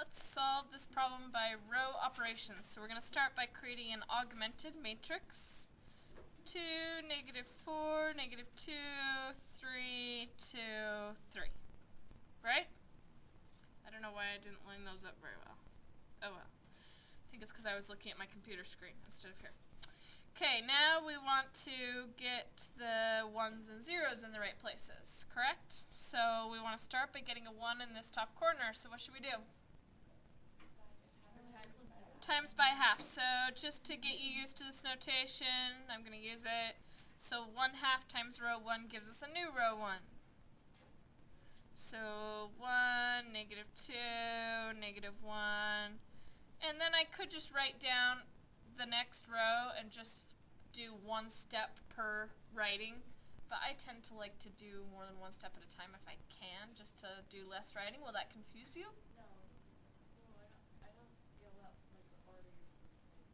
let's solve this problem by row operations. So we're going to start by creating an augmented matrix. 2, -4, -2, 3, 2, 3. Right? I don't know why I didn't line those up very well. Oh well. I think it's because I was looking at my computer screen instead of here. Okay, now we want to get the 1s and 0s in the right places, correct? So we want to start by getting a 1 in this top corner. So what should we do? Times by half. So just to get you used to this notation, I'm going to use it. So 1/2 times row 1 gives us a new row 1. So 1, -2, -1. And then I could just write down the next row and just do one step per writing. But I tend to like to do more than one step at a time if I can, just to do less writing. Will that confuse you? No. Well, I don't feel that like the order you're supposed to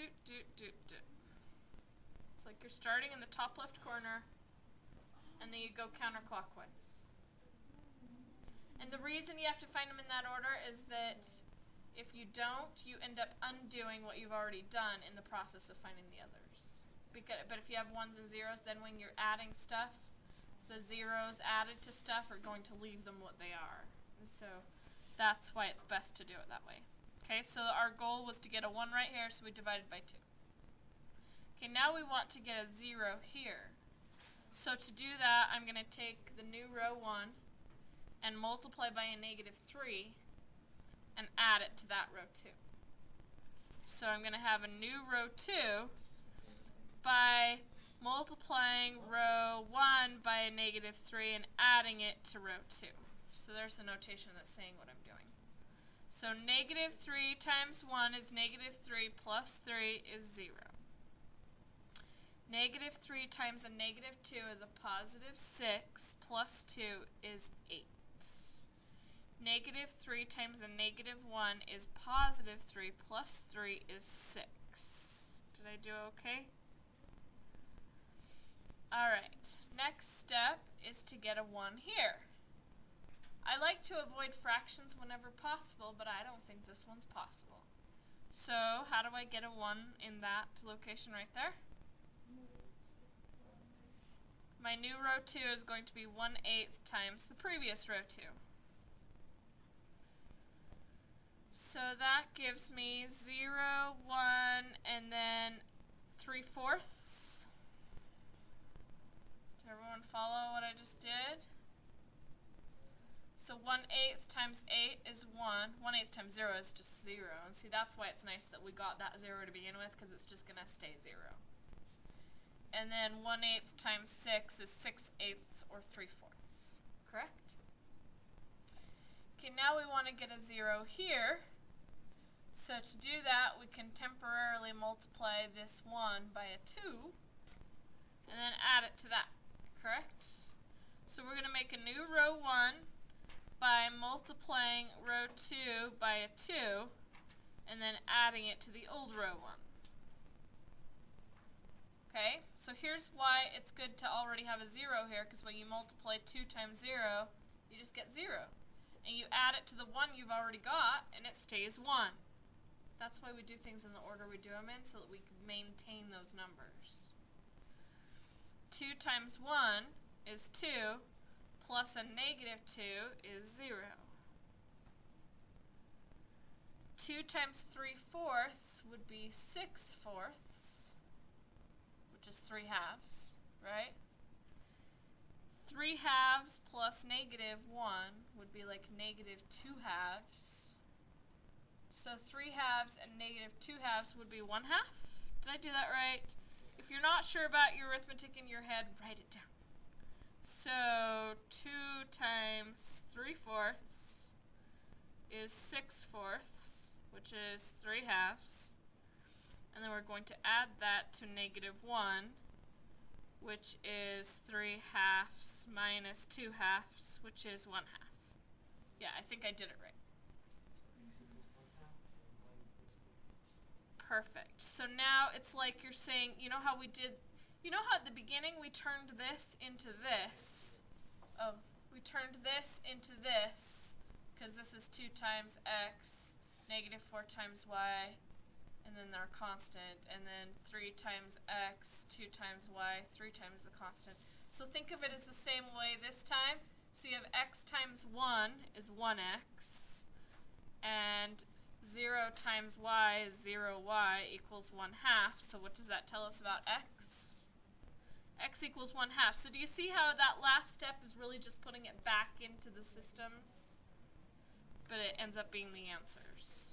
make. It's like you're starting in the top left corner and then you go counterclockwise. And the reason you have to find them in that order is that if you don't, you end up undoing what you've already done in the process of finding the others. But if you have 1s and 0s, then when you're adding stuff, the 0s added to stuff are going to leave them what they are. And so that's why it's best to do it that way. Okay, so our goal was to get a 1 right here, so we divided by 2. Okay, now we want to get a 0 here. So to do that, I'm going to take the new row 1 and multiply by a -3 and add it to that row 2. So I'm going to have a new row 2 by multiplying row 1 by a -3 and adding it to row 2. So there's the notation that's saying what I'm doing. So -3 times 1 is -3 plus 3 is 0. -3 times a -2 is a +6 plus 2 is 8. -3 times a -1 is +3 plus 3 is 6. Did I do okay? Alright, next step is to get a 1 here. I like to avoid fractions whenever possible, but I don't think this one's possible. So how do I get a 1 in that location right there? My new row 2 is going to be 1/8 times the previous row 2. So that gives me 0, 1, and then 3/4. Did everyone follow what I just did? So 1/8 times 8 is 1. 1/8 times 0 is just 0. And see, that's why it's nice that we got that 0 to begin with, because it's just going to stay 0. And then 1/8 times 6 is 6/8 or 3/4. Correct? Okay, now we want to get a 0 here. So to do that, we can temporarily multiply this 1 by a 2 and then add it to that. Correct? So we're going to make a new row 1 by multiplying row 2 by a 2 and then adding it to the old row 1. Okay, so here's why it's good to already have a 0 here, because when you multiply 2 times 0, you just get 0. And you add it to the 1 you've already got, and it stays 1. That's why we do things in the order we do them in, so that we can maintain those numbers. 2 times 1 is 2, plus a -2 is 0. 2 times 3/4 would be 6/4, which is 3/2, right? 3/2 plus -1 would be like -2/2. So 3/2 and -2/2 would be 1/2. Did I do that right? If you're not sure about your arithmetic in your head, write it down. So 2 times 3/4 is 6/4, which is 3/2. And then we're going to add that to -1, which is 3/2 minus 2/2, which is 1/2. Yeah, I think I did it right. Perfect. So now it's like you're saying, you know how at the beginning we turned this into this? Oh, we turned this into this, because this is 2 times x, negative 4 times y, and then they're constant, and then 3 times x, 2 times y, 3 times the constant. So think of it as the same way this time. So you have x times 1 is 1x, and 0 times y is 0y equals 1/2. So what does that tell us about x? X equals 1/2. So do you see how that last step is really just putting it back into the systems? But it ends up being the answers.